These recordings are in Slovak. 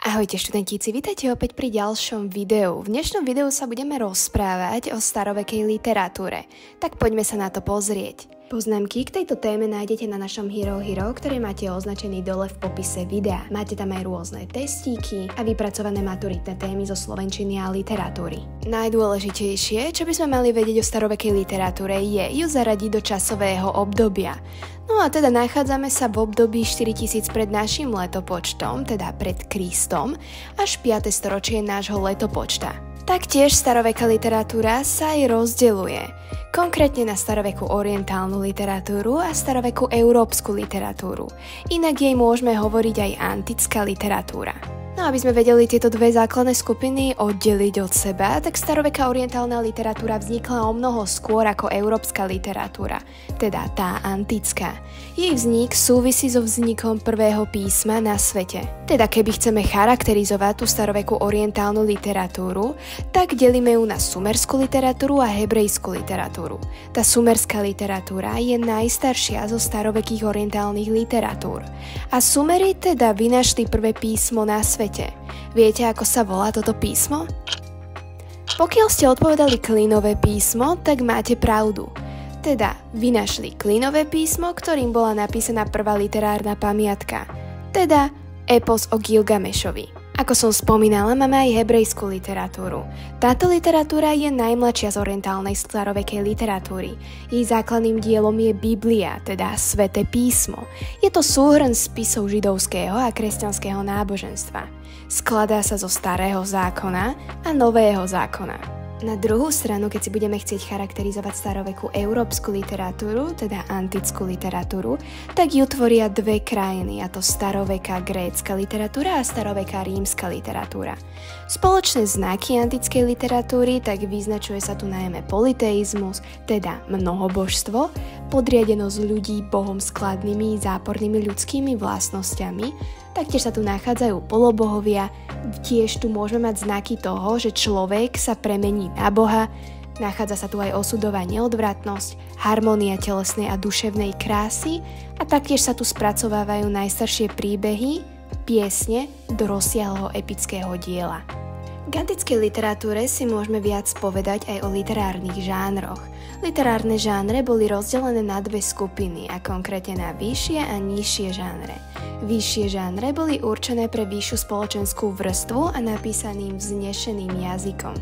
Ahojte študentíci, vítajte opäť pri ďalšom videu. V dnešnom videu sa budeme rozprávať o starovekej literatúre. Tak poďme sa na to pozrieť. Poznámky k tejto téme nájdete na našom Hero, ktorý máte označený dole v popise videa. Máte tam aj rôzne testíky a vypracované maturitné témy zo slovenčiny a literatúry. Najdôležitejšie, čo by sme mali vedieť o starovekej literatúre, je ju zaradiť do časového obdobia. No a teda nachádzame sa v období 4000 pred našim letopočtom, teda pred Kristom, až 5. storočie nášho letopočta. Taktiež staroveká literatúra sa aj rozdeľuje, konkrétne na starovekú orientálnu literatúru a starovekú európsku literatúru. Inak jej môžeme hovoriť aj antická literatúra. No aby sme vedeli tieto dve základné skupiny oddeliť od seba, tak staroveká orientálna literatúra vznikla o mnoho skôr ako európska literatúra, teda tá antická. Jej vznik súvisí so vznikom prvého písma na svete. Teda keby chceme charakterizovať tú starovekú orientálnu literatúru, tak delíme ju na sumerskú literatúru a hebrejskú literatúru. Tá sumerská literatúra je najstaršia zo starovekých orientálnych literatúr. A Sumeri teda vynašli prvé písmo na svete. Viete, ako sa volá toto písmo? Pokiaľ ste odpovedali klinové písmo, tak máte pravdu. Teda vynašli klinové písmo, ktorým bola napísaná prvá literárna pamiatka. Teda epos o Gilgamešovi. Ako som spomínala, máme aj hebrejskú literatúru. Táto literatúra je najmladšia z orientálnej starovekej literatúry. Jej základným dielom je Biblia, teda Sväté písmo. Je to súhrn spisov židovského a kresťanského náboženstva. Skladá sa zo Starého zákona a Nového zákona. Na druhú stranu, keď si budeme chcieť charakterizovať starovekú európsku literatúru, teda antickú literatúru, tak ju tvoria dve krajiny, a to staroveká grécka literatúra a staroveká rímska literatúra. Spoločné znaky antickej literatúry tak vyznačuje sa tu najmä polyteizmus, teda mnohobožstvo, podriadenosť ľudí bohom skladnými zápornými ľudskými vlastnosťami. Taktiež sa tu nachádzajú polobohovia, tiež tu môžeme mať znaky toho, že človek sa premení na boha, nachádza sa tu aj osudová neodvratnosť, harmónia telesnej a duševnej krásy a taktiež sa tu spracovávajú najstaršie príbehy, piesne do rozsiahleho epického diela. K antickej literatúre si môžeme viac povedať aj o literárnych žánroch. Literárne žánre boli rozdelené na dve skupiny a konkrétne na vyššie a nižšie žánre. Vyššie žánre boli určené pre vyššiu spoločenskú vrstvu a napísaným vznešeným jazykom.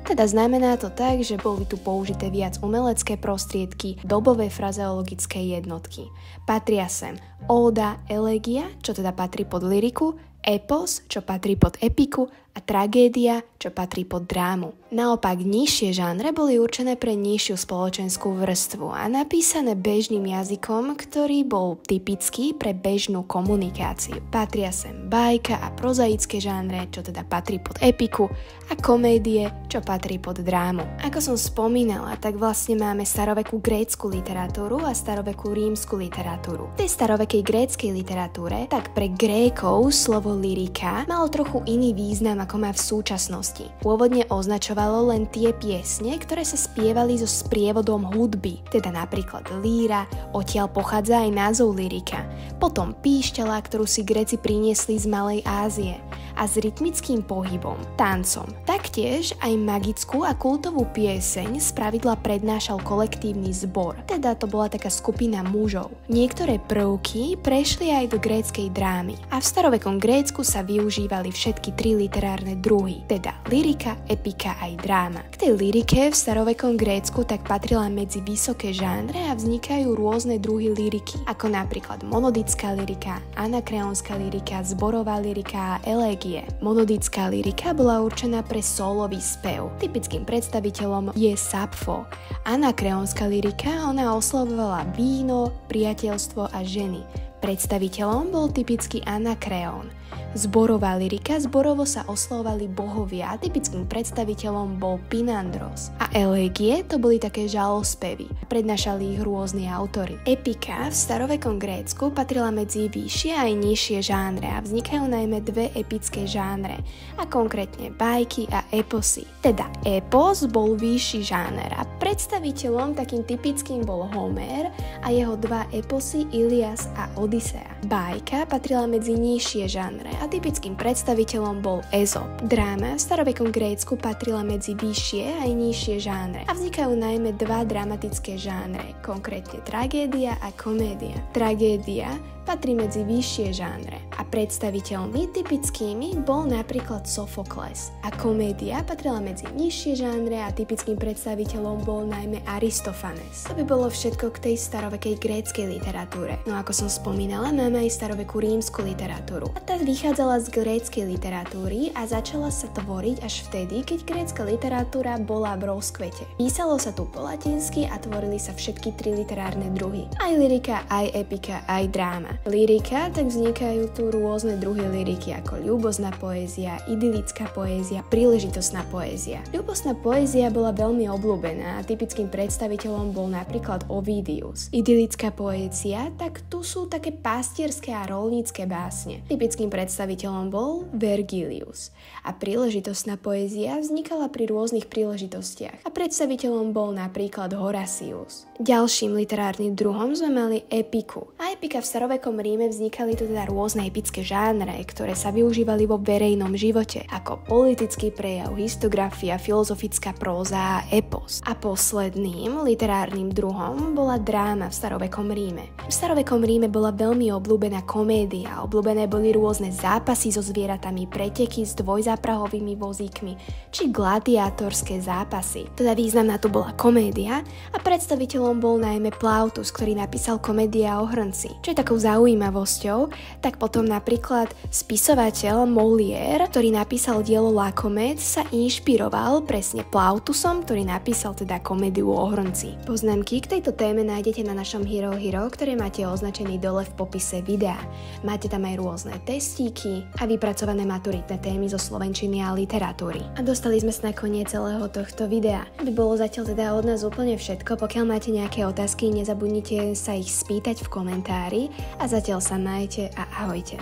Teda znamená to tak, že boli tu použité viac umelecké prostriedky, dobové frazeologické jednotky. Patria sem óda, elegia, čo teda patrí pod lyriku, epos, čo patrí pod epiku a tragédia, čo patrí pod drámu. Naopak nižšie žánre boli určené pre nižšiu spoločenskú vrstvu a napísané bežným jazykom, ktorý bol typický pre bežnú komunikáciu. Patria sem bajka a prozaické žánre, čo teda patrí pod epiku a komédie, čo patrí pod drámu. Ako som spomínala, tak vlastne máme starovekú grécku literatúru a starovekú rímsku literatúru. V tej starovekej gréckej literatúre, tak pre Grékov slovo lyrika malo trochu iný význam ako má v súčasnosti. Pôvodne označovalo len tie piesne, ktoré sa spievali so sprievodom hudby, teda napríklad líra, odtiaľ pochádza aj názov lyrika, potom píšťala, ktorú si Gréci priniesli z Malej Ázie a s rytmickým pohybom, tancom. Taktiež aj magickú a kultovú pieseň spravidla prednášal kolektívny zbor, teda to bola taká skupina mužov. Niektoré prvky prešli aj do gréckej drámy a v starovekom Grécku sa využívali všetky tri literárne druhy, teda lyrika, epika aj dráma. K tej lyrike v starovekom Grécku tak patrila medzi vysoké žánre a vznikajú rôzne druhy lyriky, ako napríklad monodická lyrika, anakreonská lyrika, zborová lyrika a elégia. Monodická lyrika bola určená pre sólový spev. Typickým predstaviteľom je Sapfo. Anakreonská lyrika, ona oslovovala víno, priateľstvo a ženy. Predstaviteľom bol typický Anakreon. Zborová lyrika, zborovo sa oslovovali bohovia a typickým predstaviteľom bol Pinandros. A elégie to boli také žalospevy. Prednášali ich rôzni autori. Epika v starovekom Grécku patrila medzi vyššie aj nižšie žánre a vznikajú najmä dve epické žánre, a konkrétne bajky a eposy. Teda epos bol vyšší žáner a predstaviteľom takým typickým bol Homér a jeho dva eposy Ilias a Odysea. Bajka patrila medzi nižšie žánre žánre a typickým predstaviteľom bol Ezop. Dráma v starovekom Grécku patrila medzi vyššie aj nižšie žánre a vznikajú najmä dva dramatické žánre, konkrétne tragédia a komédia. Tragédia patrí medzi vyššie žánre a predstaviteľmi typickými bol napríklad Sofokles a komédia patrila medzi nižšie žánre a typickým predstaviteľom bol najmä Aristofanes. To by bolo všetko k tej starovekej gréckej literatúre. No ako som spomínala, máme aj starovekú rímsku literatúru. A tá vychádzala z gréckej literatúry a začala sa tvoriť až vtedy, keď grécka literatúra bola v rozkvete. Písalo sa tu po latinsky a tvorili sa všetky tri literárne druhy. Aj lyrika, aj epika, aj dráma. Lyrika, tak vznikajú tu rôzne druhy lyriky ako ľúbostná poézia, idylická poézia, príležitostná poézia. Ľúbostná poézia bola veľmi obľúbená a typickým predstaviteľom bol napríklad Ovidius. Idylická poézia, tak tu sú také pastierské a roľnícke básne. Typickým predstaviteľom bol Vergilius. A príležitostná poézia vznikala pri rôznych príležitostiach a predstaviteľom bol napríklad Horacius. Ďalším literárnym druhom sme mali epiku. A epika v starovekom Ríme vznikali tu teda rôzne epické žánre, ktoré sa využívali vo verejnom živote, ako politický prejav, histografia, filozofická próza a epos. A posledným literárnym druhom bola dráma v starovekom Ríme. V starovekom Ríme bola veľmi obľúbená komédia, obľúbené boli rôzne zápasy so zvieratami, preteky s dvojzáprahovými vozíkmi, či gladiátorské zápasy. Teda významná tu bola komédia a predstaviteľom bol najmä Plautus, ktorý napísal Komédia o hrnci. Čo je takou zaujímavosťou, tak potom napríklad spisovateľ Molière, ktorý napísal dielo Lakomec, sa inšpiroval presne Plautusom, ktorý napísal teda Komédiu o hrnci. Poznámky k tejto téme nájdete na našom Hero Hero, ktoré máte označený dole v popise videa. Máte tam aj rôzne testíky a vypracované maturitné témy zo slovenčiny a literatúry. A dostali sme sa na koniec celého tohto videa. By bolo zatiaľ teda od nás úplne všetko. Pokiaľ máte nejaké otázky, nezabudnite sa ich spýtať v komentári a zatiaľ sa majte a ahojte.